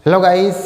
Hello guys,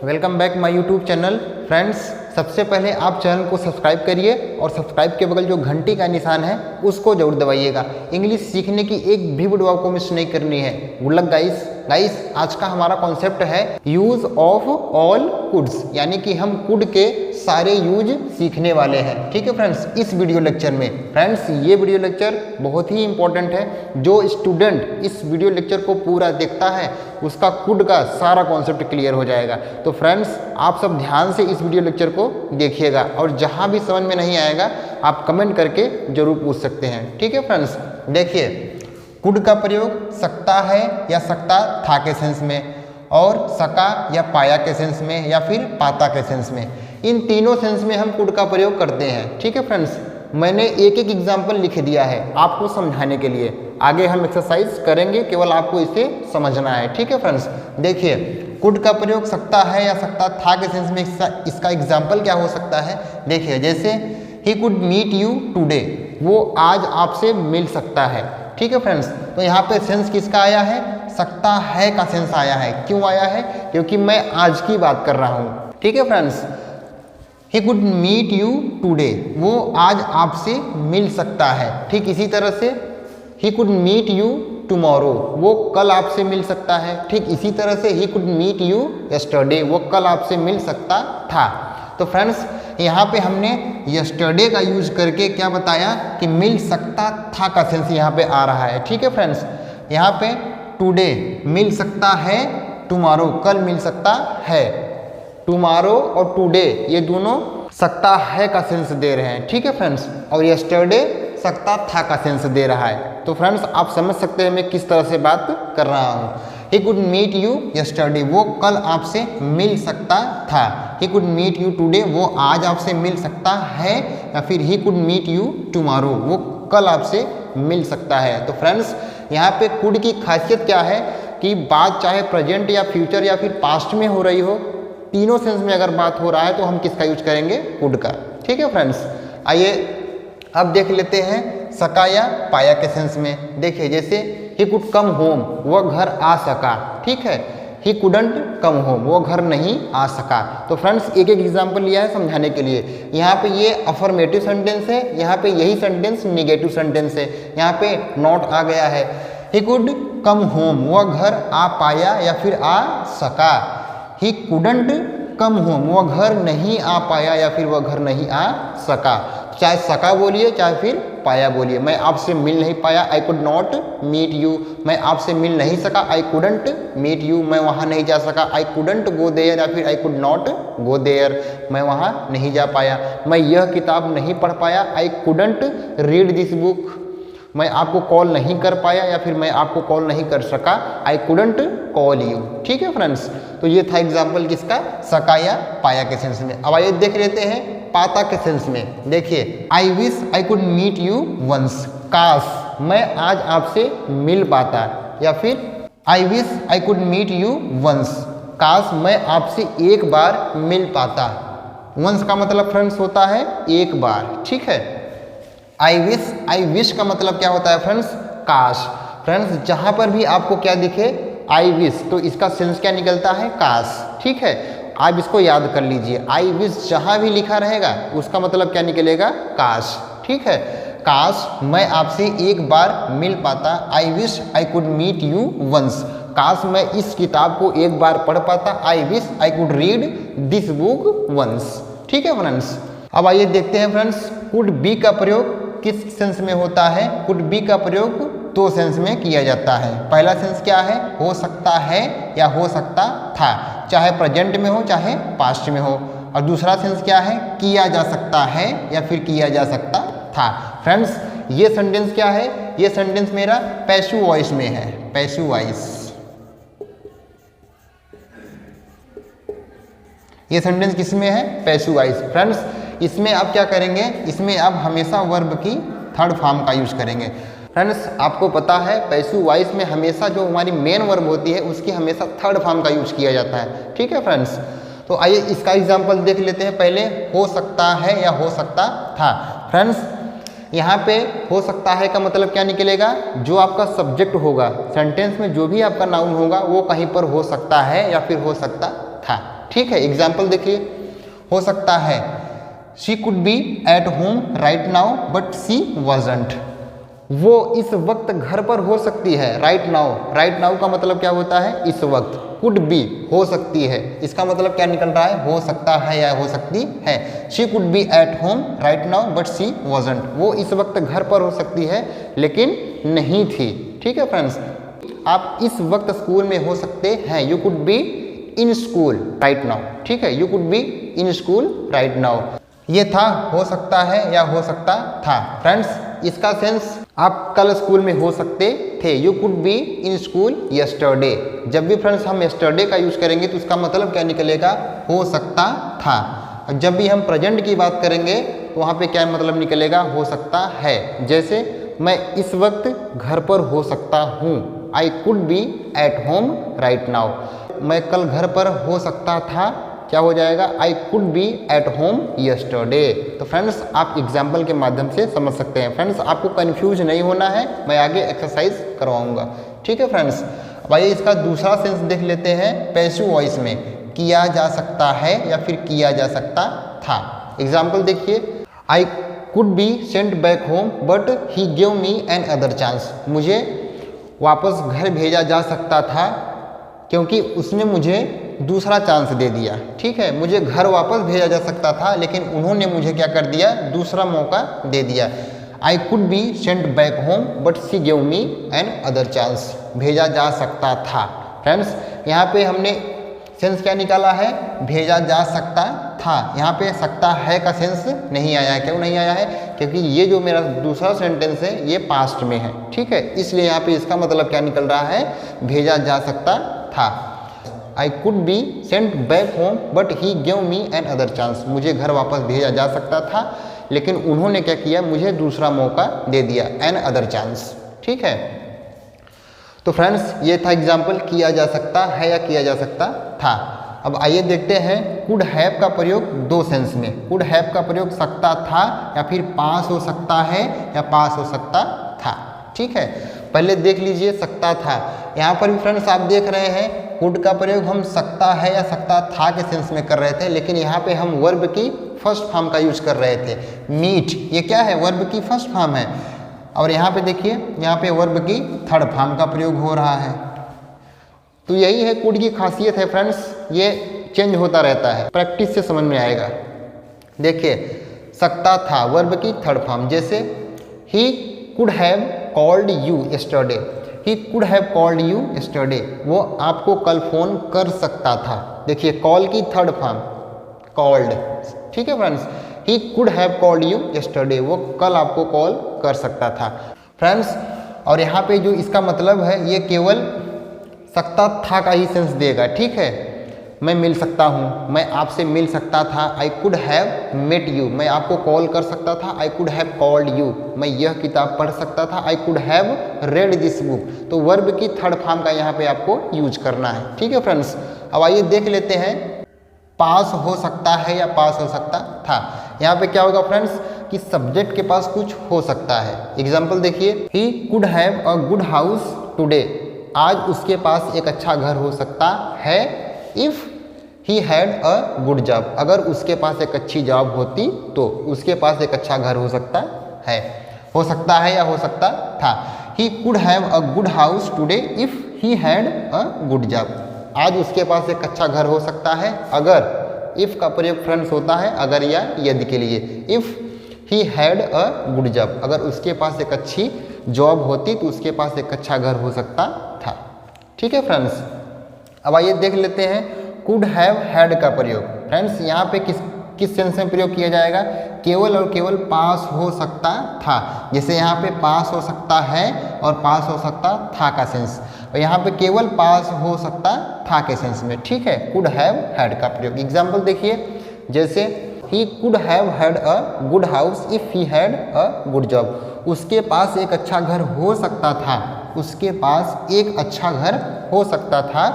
welcome back my YouTube channel. Friends, सबसे पहले आप चैनल को सब्सक्राइब करिए और सब्सक्राइब के बगल जो घंटी का निशान है उसको जरूर दबाइएगा। इंग्लिश सीखने की एक भी वीडियो आपको मिस नहीं करनी है। Good luck guys. आज का हमारा कॉन्सेप्ट है यूज ऑफ ऑल कुड्स, यानी कि हम कुड के सारे यूज सीखने वाले हैं। ठीक है फ्रेंड्स, इस वीडियो लेक्चर में फ्रेंड्स ये वीडियो लेक्चर बहुत ही इंपॉर्टेंट है। जो स्टूडेंट इस वीडियो लेक्चर को पूरा देखता है उसका कुड का सारा कॉन्सेप्ट क्लियर हो जाएगा। तो फ्रेंड्स, आप सब ध्यान से इस वीडियो लेक्चर को देखिएगा और जहां भी समझ में नहीं आएगा आप कमेंट करके जरूर पूछ सकते हैं। ठीक है फ्रेंड्स, देखिए कुड का प्रयोग सकता है या सकता था के सेंस में, और सका या पाया के सेंस में, या फिर पाता के सेंस में। इन तीनों सेंस में हम कुड का प्रयोग करते हैं। ठीक है फ्रेंड्स, मैंने एक एक एग्जाम्पल लिख दिया है आपको समझाने के लिए। आगे हम एक्सरसाइज करेंगे, केवल आपको इसे समझना है। ठीक है फ्रेंड्स, देखिए कुड का प्रयोग सकता है या सकता था के सेंस में इसका एग्जाम्पल क्या हो सकता है। देखिए जैसे ही कुड मीट यू टुडे, वो आज आपसे मिल सकता है। ठीक है फ्रेंड्स, तो यहाँ पे सेंस किसका आया है? सकता है का सेंस आया है। क्यों आया है? क्योंकि मैं आज की बात कर रहा हूँ। ठीक है friends, he could meet you today, वो आज आपसे मिल सकता है। ठीक इसी तरह से he could meet you tomorrow, वो कल आपसे मिल सकता है। ठीक इसी तरह से he could meet you yesterday, वो कल आपसे मिल सकता था। तो फ्रेंड्स, यहाँ पे हमने यस्टरडे का यूज करके क्या बताया कि मिल सकता था का सेंस यहाँ पे आ रहा है। ठीक है फ्रेंड्स, यहाँ पे टुडे मिल सकता है, टुमारो कल मिल सकता है। टुमारो और टुडे ये दोनों सकता है का सेंस दे रहे हैं। ठीक है फ्रेंड्स, और यस्टरडे सकता था का सेंस दे रहा है। तो फ्रेंड्स, आप समझ सकते हैं मैं किस तरह से बात कर रहा हूँ। He could meet you yesterday, वो कल आपसे मिल सकता था। He could meet you today, वो आज आपसे मिल सकता है। या फिर he could meet you tomorrow, वो कल आपसे मिल सकता है। तो फ्रेंड्स, यहाँ पे कुड की खासियत क्या है कि बात चाहे प्रेजेंट या फ्यूचर या फिर पास्ट में हो रही हो, तीनों सेंस में अगर बात हो रहा है तो हम किसका यूज करेंगे? कुड का। ठीक है फ्रेंड्स, आइए अब देख लेते हैं सका या पाया के सेंस में। देखिए जैसे ही कुड कम होम, वह घर आ सका। ठीक है, ही कुडंट कम होम, वो घर नहीं आ सका। तो फ्रेंड्स, एक एक एग्जाम्पल लिया है समझाने के लिए। यहाँ पे ये अफर्मेटिव सेंटेंस है, यहाँ पे यही सेंटेंस निगेटिव सेंटेंस है। यहाँ पे नॉट आ गया है। ही कुड कम होम, वह घर आ पाया या फिर आ सका। ही कुडंट कम होम, वह घर नहीं आ पाया या फिर वह घर नहीं आ सका। चाहे सका बोलिए चाहे फिर पाया बोलिए। मैं आपसे मिल नहीं पाया, I could not meet you. मैं आपसे मिल नहीं सका, आई कुडंट मीट यू। मैं वहाँ नहीं जा सका, आई कुडंट गो देयर, या फिर I could not go there. मैं वहाँ नहीं जा पाया। मैं यह किताब नहीं पढ़ पाया, I couldn't read this book. मैं आपको कॉल नहीं कर पाया या फिर मैं आपको कॉल नहीं कर सका, आई कुडंट कॉल यू। ठीक है फ्रेंड्स, तो ये था एग्जाम्पल किसका? सका या पाया के सेंस में। अब आइए देख लेते हैं पाता के सेंस में। देखिए I wish I could meet you once, काश मैं आज आपसे मिल पाता। या फिर I wish I could meet you once, काश मैं आपसे एक बार मिल पाता। वंस का मतलब फ्रेंड्स होता है एक बार। ठीक है, आई विश का मतलब क्या होता है फ्रेंड्स? काश। फ्रेंड्स, जहां पर भी आपको क्या दिखे आई विश, तो इसका सेंस क्या निकलता है? काश। ठीक है, आप इसको याद कर लीजिए। आई विश जहां भी लिखा रहेगा उसका मतलब क्या निकलेगा? काश। ठीक है, काश मैं आपसे एक बार मिल पाता। I wish I could meet you once, काश मैं इस किताब को एक बार पढ़ पाता। I wish I could read this book once. ठीक है फ्रेंड्स, अब आइए देखते हैं फ्रेंड्स कुड बी का प्रयोग किस सेंस में होता है। कुड बी का प्रयोग दो सेंस में किया जाता है। पहला सेंस क्या है? हो सकता है या हो सकता था, चाहे प्रेजेंट में हो चाहे पास्ट में हो। और दूसरा सेंस क्या है? किया जा सकता है या फिर किया जा सकता था। फ्रेंड्स, ये सेंटेंस क्या है? ये सेंटेंस मेरा पैसिव वॉइस में है। पैसिव वॉइस, ये सेंटेंस किस में है? Passive voice. फ्रेंड्स, इसमें आप क्या करेंगे? इसमें आप हमेशा वर्ब की थर्ड फॉर्म का यूज करेंगे। फ्रेंड्स, आपको पता है पैसिव वॉइस में हमेशा जो हमारी मेन वर्ब होती है उसकी हमेशा थर्ड फॉर्म का यूज किया जाता है। ठीक है फ्रेंड्स, तो आइए इसका एग्जाम्पल देख लेते हैं। पहले हो सकता है या हो सकता था। फ्रेंड्स, यहाँ पे हो सकता है का मतलब क्या निकलेगा, जो आपका सब्जेक्ट होगा सेंटेंस में, जो भी आपका नाउन होगा वो कहीं पर हो सकता है या फिर हो सकता था। ठीक है, एग्जाम्पल देखिए, हो सकता है she could be at home right now but she wasn't. वो इस वक्त घर पर हो सकती है। राइट नाउ का मतलब क्या होता है, इस वक्त। कुड बी हो सकती है, इसका मतलब क्या निकल रहा है, हो सकता है या हो सकती है। She could be at home right now but she wasn't. वो इस वक्त घर पर हो सकती है लेकिन नहीं थी। ठीक है फ्रेंड्स, आप इस वक्त स्कूल में हो सकते हैं। You could be in school right now. ठीक है, you could be in school right now. ये था, हो सकता है या हो सकता था। फ्रेंड्स, इसका सेंस आप कल स्कूल में हो सकते थे। You could be in school yesterday. जब भी फ्रेंड्स हम यस्टरडे का यूज करेंगे तो उसका मतलब क्या निकलेगा, हो सकता था। और जब भी हम प्रेजेंट की बात करेंगे तो वहाँ पे क्या मतलब निकलेगा, हो सकता है। जैसे मैं इस वक्त घर पर हो सकता हूँ। आई could B at home right now. मैं कल घर पर हो सकता था, क्या हो जाएगा, आई could B at home yesterday. तो फ्रेंड्स, आप एग्जाम्पल के माध्यम से समझ सकते हैं। फ्रेंड्स, आपको कंफ्यूज नहीं होना है, मैं आगे एक्सरसाइज करवाऊंगा। ठीक है फ्रेंड्स, अब आइए इसका दूसरा सेंस देख लेते हैं पैसिव वॉइस में। किया जा सकता है या फिर किया जा सकता था। एग्जाम्पल देखिए, I could be sent back home but he give me another chance. मुझे वापस घर भेजा जा सकता था क्योंकि उसने मुझे दूसरा चांस दे दिया। ठीक है, मुझे घर वापस भेजा जा सकता था लेकिन उन्होंने मुझे क्या कर दिया, दूसरा मौका दे दिया। I could be sent back home but she give me another chance. भेजा जा सकता था। फ्रेंड्स, यहाँ पे हमने सेंस क्या निकाला है, भेजा जा सकता था। यहाँ पे सकता है का सेंस नहीं आया है। क्यों नहीं आया है, क्योंकि ये जो मेरा दूसरा सेंटेंस है ये पास्ट में है। ठीक है, इसलिए यहाँ पे इसका मतलब क्या निकल रहा है, भेजा जा सकता था। I could be sent back home but he give me another chance. मुझे घर वापस भेजा जा सकता था लेकिन उन्होंने क्या किया, मुझे दूसरा मौका दे दिया, एन अदर चांस। ठीक है, तो फ्रेंड्स ये था एग्जाम्पल, किया जा सकता है या किया जा सकता था। अब आइए देखते हैं कुड हैव का प्रयोग दो सेंस में। कुड हैव का प्रयोग सकता था या फिर पास हो सकता है या पास हो सकता था। ठीक है, पहले देख लीजिए सकता था। यहाँ पर भी फ्रेंड्स आप देख रहे हैं कुड का प्रयोग हम सकता है या सकता था के सेंस में कर रहे थे, लेकिन यहाँ पे हम वर्ब की फर्स्ट फॉर्म का यूज कर रहे थे। मीट, ये क्या है, वर्ब की फर्स्ट फॉर्म है। और यहाँ पे देखिए, यहाँ पे वर्ब की थर्ड फॉर्म का प्रयोग हो रहा है। तो यही है कुड की खासियत है फ्रेंड्स, ये चेंज होता रहता है, प्रैक्टिस से समझ में आएगा। देखिए, सकता था वर्ब की थर्ड फॉर्म, जैसे ही could have called you yesterday. He could have called you yesterday, वो आपको कल फोन कर सकता था। देखिए, कॉल की थर्ड फॉर्म कॉल्ड। ठीक है friends, he could have called you yesterday, वो कल आपको कॉल कर सकता था। फ्रेंड्स, और यहाँ पे जो इसका मतलब है ये केवल सकता था का ही सेंस देगा। ठीक है, मैं मिल सकता हूँ, मैं आपसे मिल सकता था। I could have met you, मैं आपको कॉल कर सकता था। I could have called you, मैं यह किताब पढ़ सकता था। I could have read this book. तो वर्ब की थर्ड फॉर्म का यहाँ पे आपको यूज करना है। ठीक है फ्रेंड्स, अब आइए देख लेते हैं पास हो सकता है या पास हो सकता था। यहाँ पे क्या होगा फ्रेंड्स कि सब्जेक्ट के पास कुछ हो सकता है। एग्जाम्पल देखिए, he could have a good house today, आज उसके पास एक अच्छा घर हो सकता है। If he had a good job, अगर उसके पास एक अच्छी जॉब होती तो उसके पास एक अच्छा घर हो सकता है। हो सकता है या हो सकता था। He could have a good house today if he had a good job, आज उसके पास एक अच्छा घर हो सकता है अगर, इफ़ का प्रयोग फ्रेंड्स होता है अगर या यदि के लिए। If he had a good job, अगर उसके पास एक अच्छी जॉब होती तो उसके पास एक अच्छा घर हो सकता था। ठीक है फ्रेंड्स, अब आइए देख लेते हैं कुड हैव हैड का प्रयोग। फ्रेंड्स, यहाँ पे किस सेंस में प्रयोग किया जाएगा, केवल और केवल पास हो सकता था। जैसे यहाँ पे पास हो सकता है और पास हो सकता था का सेंस, और यहाँ पे केवल पास हो सकता था के सेंस में। ठीक है, कुड हैव हैड का प्रयोग। एग्जाम्पल देखिए, जैसे ही could have had a good house if he had a good job, उसके पास एक अच्छा घर हो सकता था, उसके पास एक अच्छा घर हो सकता था।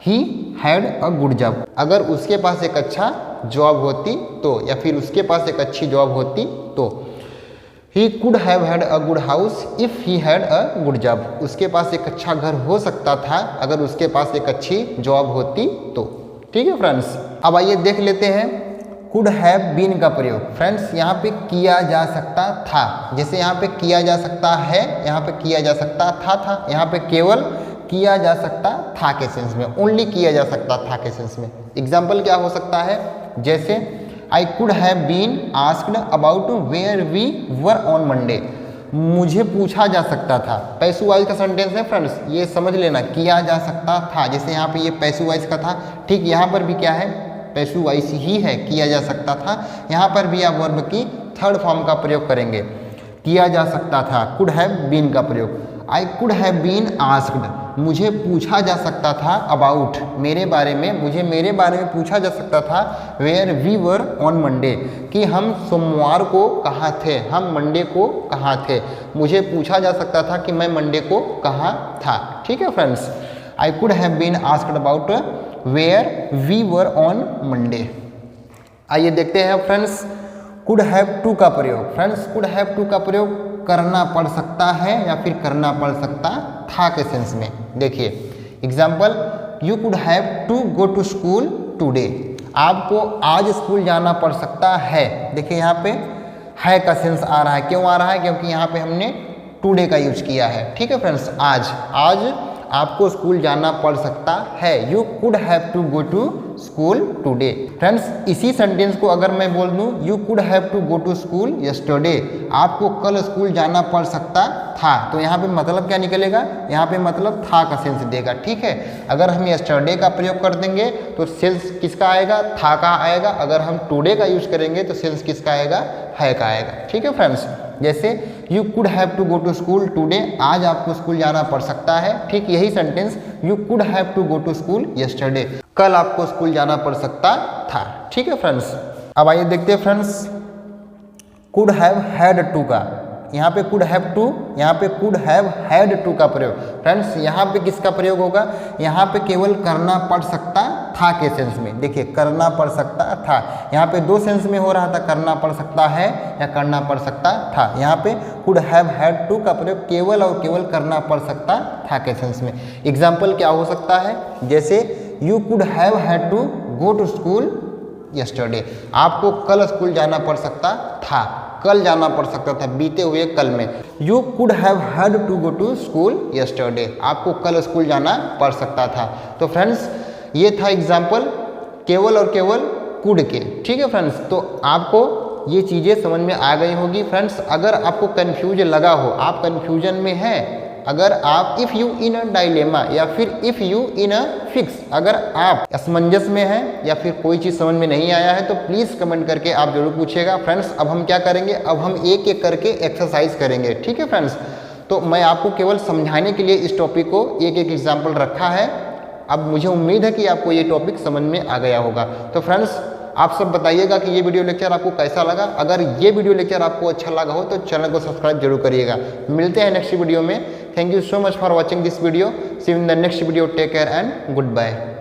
He had a good job, अगर उसके पास एक अच्छा जॉब होती तो, या फिर उसके पास एक अच्छी जॉब होती तो। He could have had a good house if he had a good job. उसके पास एक अच्छा घर हो सकता था अगर उसके पास एक अच्छी जॉब होती तो। ठीक है फ्रेंड्स, अब आइए देख लेते हैं कुड हैव बीन का प्रयोग। फ्रेंड्स यहाँ पे किया जा सकता था, जैसे यहाँ पे किया जा सकता है, यहाँ पे किया जा सकता था, यहाँ पे केवल किया जा सकता था के सेंस में, ओनली किया जा सकता था के सेंस में। एग्जाम्पल क्या हो सकता है, जैसे I could have been asked about where we were on Monday. मुझे पूछा जा सकता था, पैसिव वॉइस का सेंटेंस है फ्रेंड्स, ये समझ लेना, किया जा सकता था। जैसे यहाँ पे ये पैसिव वॉइस का था, ठीक यहाँ पर भी क्या है, पैसिव वॉइस ही है, किया जा सकता था। यहाँ पर भी आप वर्ब की थर्ड फॉर्म का प्रयोग करेंगे, किया जा सकता था, कुड हैव बीन का प्रयोग। I could have been asked, मुझे पूछा जा सकता था अबाउट, मेरे बारे में, मुझे मेरे बारे में पूछा जा सकता था where we were on Monday, कि हम सोमवार को कहाँ थे, हम मंडे को कहाँ थे। मुझे पूछा जा सकता था कि मैं मंडे को कहाँ था। ठीक है friends, I could have been asked about where we were on Monday. आइए देखते हैं फ्रेंड्स कुड हैव टू का प्रयोग। फ्रेंड्स कुड हैव टू का प्रयोग करना पड़ सकता है या फिर करना पड़ सकता था के सेंस में। देखिए example, you could have to go to school today, आपको आज स्कूल जाना पड़ सकता है। देखिए यहाँ पे है का सेंस आ रहा है, क्यों आ रहा है, क्योंकि यहाँ पे हमने टुडे का यूज किया है। ठीक है फ्रेंड्स, आज आपको स्कूल जाना पड़ सकता है, you could have to go to school today. Friends इसी सेंटेंस को अगर मैं बोल दूं, you could have to go to school yesterday, आपको कल स्कूल जाना पड़ सकता था, तो यहाँ पे मतलब क्या निकलेगा, यहाँ पे मतलब था का सेंस देगा। ठीक है, अगर हम यस्टरडे का प्रयोग कर देंगे तो सेंस किसका आएगा, था का आएगा। अगर हम टुडे का यूज करेंगे तो सेंस किसका आएगा, है का आएगा। ठीक है फ्रेंड्स, जैसे you could have to go to school today, आज आपको स्कूल जाना पड़ सकता है। ठीक यही sentence you could have to go to school yesterday, कल आपको स्कूल जाना पड़ सकता था। ठीक है फ्रेंड्स, अब आइए देखते हैं friends could have had to का। यहाँ पे कुड हैव टू, यहाँ पे कुड हैव हैड टू का प्रयोग। फ्रेंड्स यहाँ पे किसका प्रयोग होगा, यहाँ पे केवल करना पड़ सकता था के सेंस में। देखिए करना पड़ सकता था, यहाँ पे दो सेंस में हो रहा था, करना पड़ सकता है या करना पड़ सकता था। यहाँ पे कुड हैव हैड टू का प्रयोग केवल और केवल करना पड़ सकता था के सेंस में। एग्जाम्पल क्या हो सकता है, जैसे you could have had to go to school yesterday, आपको कल स्कूल जाना पड़ सकता था, कल जाना पड़ सकता था, बीते हुए कल में। You could have had to go to school yesterday, आपको कल स्कूल जाना पड़ सकता था। तो फ्रेंड्स ये था एग्जाम्पल केवल और केवल कुड के। ठीक है फ्रेंड्स, तो आपको ये चीज़ें समझ में आ गई होगी। फ्रेंड्स अगर आपको कन्फ्यूज लगा हो, आप कन्फ्यूजन में हैं, अगर आप if you in a dilemma या फिर if you in a fix, अगर आप असमंजस में हैं या फिर कोई चीज़ समझ में नहीं आया है तो प्लीज़ कमेंट करके आप जरूर पूछिएगा। फ्रेंड्स अब हम क्या करेंगे, अब हम एक एक करके एक्सरसाइज करेंगे। ठीक है फ्रेंड्स, तो मैं आपको केवल समझाने के लिए इस टॉपिक को एक एक एग्जाम्पल रखा है। अब मुझे उम्मीद है कि आपको ये टॉपिक समझ में आ गया होगा। तो फ्रेंड्स आप सब बताइएगा कि ये वीडियो लेक्चर आपको कैसा लगा। अगर ये वीडियो लेक्चर आपको अच्छा लगा हो तो चैनल को सब्सक्राइब जरूर करिएगा। मिलते हैं नेक्स्ट वीडियो में। Thank you so much for watching this video. See you in the next video. Take care and good bye.